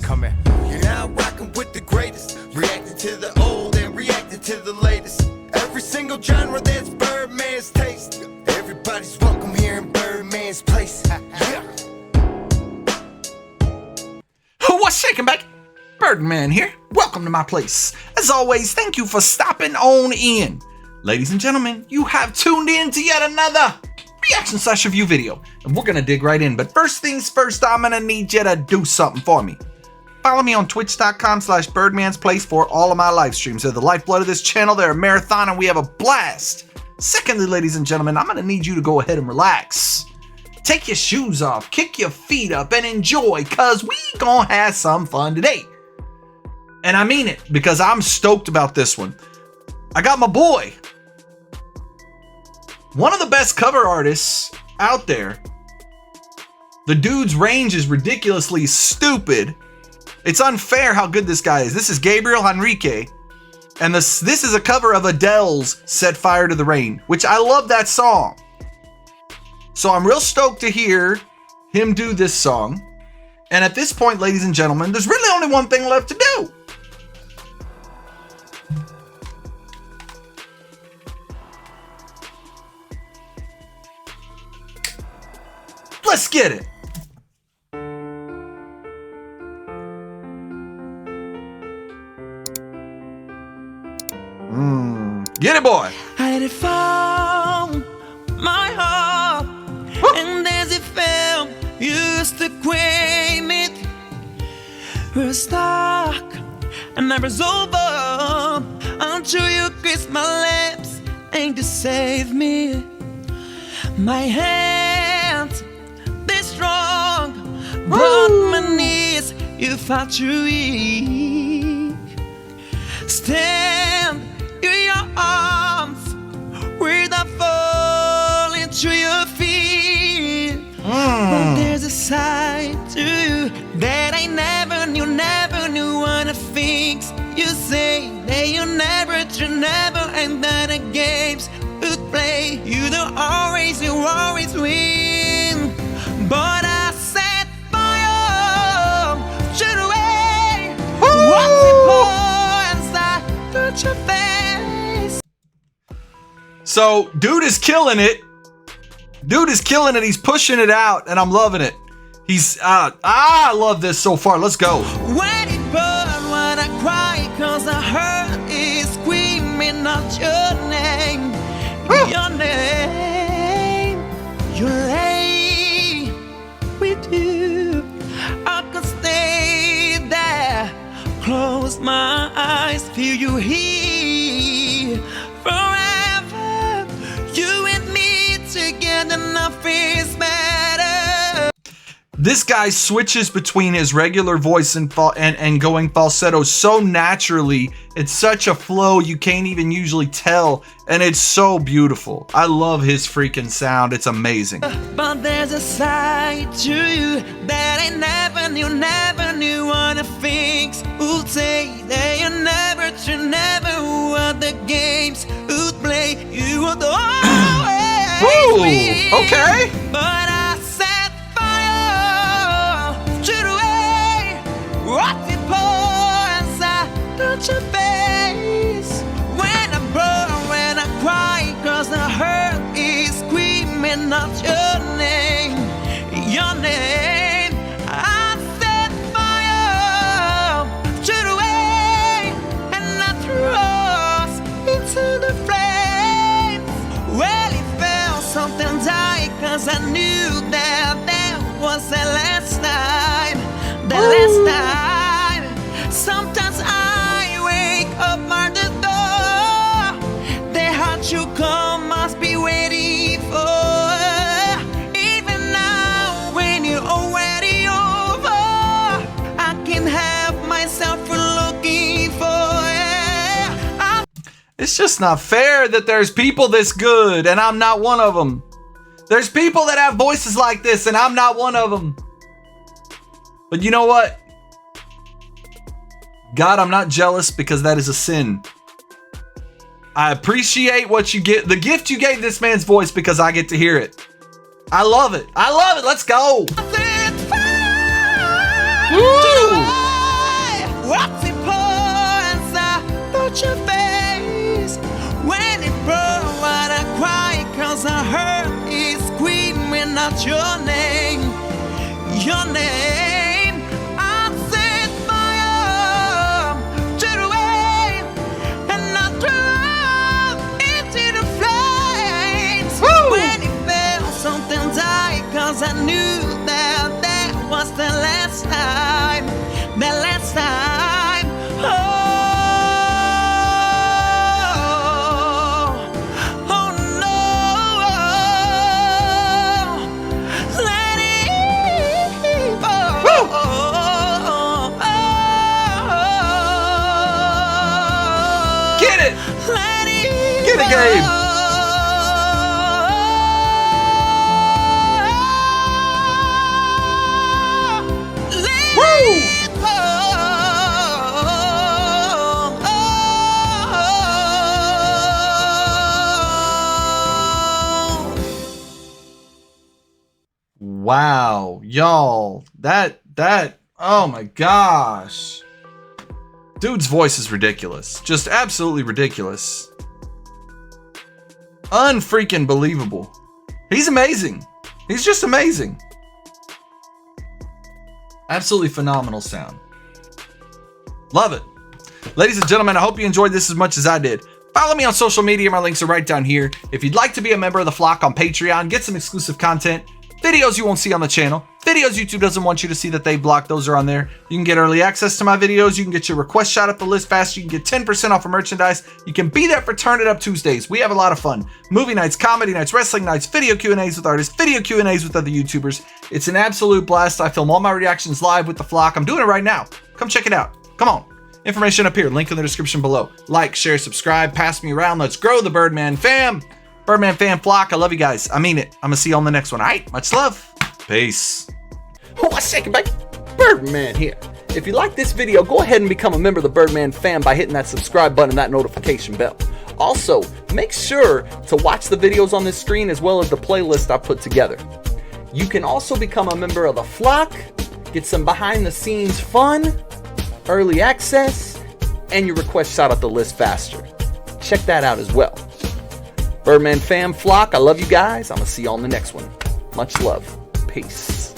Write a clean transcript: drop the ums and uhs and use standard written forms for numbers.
coming. You're now rocking with the greatest, reacting to the old and reacting to the latest. Every single genre that's Birdman's taste. Everybody's welcome here in Birdman's place. Yeah. What's shaking, back? Birdman here. Welcome to my place. As always, thank you for stopping on in. Ladies and gentlemen, you have tuned in to yet another reaction/review video, and we're gonna dig right in. But first things first, I'm gonna need you to do something for me. Follow me on twitch.com/birdmansplace for all of my live streams. They're the lifeblood of this channel. They're a marathon and we have a blast. Secondly, ladies and gentlemen, I'm gonna need you to go ahead and relax. Take your shoes off, kick your feet up, and enjoy, cause we gonna have some fun today. And I mean it, because I'm stoked about this one. I got my boy, one of the best cover artists out there. The dude's range is ridiculously stupid. It's unfair how good this guy is. This is Gabriel Henrique, and this is a cover of Adele's Set Fire to the Rain, which I love that song. So I'm real stoked to hear him do this song. And at this point, ladies and gentlemen, there's really only one thing left to do. Let's get it. Get it, boy. I let it fall, my heart, and as it fell, used to claim it. We're stuck, and never over until you kiss my lips and to save me. My hands, they're strong, but my knees, you felt too weak. Stand in your arms without falling to your feet. But there's a side to you that I never knew what the things you say that you never and that the games you play, you always win. But I set fire to the way. What's it for inside? Touch your face. So, dude is killing it. Dude is killing it. He's pushing it out, and I'm loving it. He's, I love this so far. Let's go. When it burn, when I cry, cause I heard it screaming out your name. Your name. You lay with you. I could stay there. Close my eyes, feel you here. Forever. You and me together, nothing's better. This guy switches between his regular voice and going falsetto so naturally. It's such a flow you can't even usually tell, and it's so beautiful. I love his freaking sound. It's amazing. But there's a side to you that I never knew what the things would say. That you never what the games would play. You would always be. Okay. But I set fire to the way. What it pours, I touch your face. When I burn, when I cry, cause the hurt is screaming out your name. Your name. I set fire to the way, and I threw us into the flames. Well, it felt something die, cause I knew that that was the last time. The last time. Sometimes I wake up by the door. The heart you come must be waiting for. Even now when you're already over, I can have myself looking for. It's just not fair that there's people this good and I'm not one of them. There's people that have voices like this and I'm not one of them. But you know what? God, I'm not jealous because that is a sin. I appreciate what you get, the gift you gave this man's voice, because I get to hear it. I love it. I love it. Let's go. Woo! What's it pours touch your face? When it broke, what I cry, cause I heard it screaming out your name. Your name. I set fire to the way, and I drove into the flames. Woo! When it felt something died, cause I knew that that was the last time. The last time. Oh. Gabe. Woo! Wow, y'all, that, oh my gosh. Dude's voice is ridiculous. Just absolutely ridiculous. Unfreaking believable. He's amazing. He's just amazing. Absolutely phenomenal sound. Love it. Ladies and gentlemen, I hope you enjoyed this as much as I did. Follow me on social media. My links are right down here. If you'd like to be a member of the flock on Patreon, get some exclusive content, videos you won't see on the channel, videos YouTube doesn't want you to see that they block, those are on there. You can get early access to my videos. You can get your request shot up the list faster. You can get 10% off of merchandise. You can be there for Turn It Up Tuesdays. We have a lot of fun. Movie nights, comedy nights, wrestling nights, video Q&As with artists, video Q&As with other YouTubers. It's an absolute blast. I film all my reactions live with the flock. I'm doing it right now. Come check it out. Come on. Information up here. Link in the description below. Like, share, subscribe, pass me around. Let's grow the Birdman Fam. Birdman Fam flock. I love you guys. I mean it. I'm going to see you on the next one. All right. Much love. Peace. What's shaking, baby? Birdman here. If you like this video, go ahead and become a member of the Birdman Fam by hitting that subscribe button and that notification bell. Also, make sure to watch the videos on this screen as well as the playlist I put together. You can also become a member of the flock, get some behind the scenes fun, early access, and your request shot at the list faster. Check that out as well. Birdman Fam flock, I love you guys. I'm going to see you on the next one. Much love. Peace.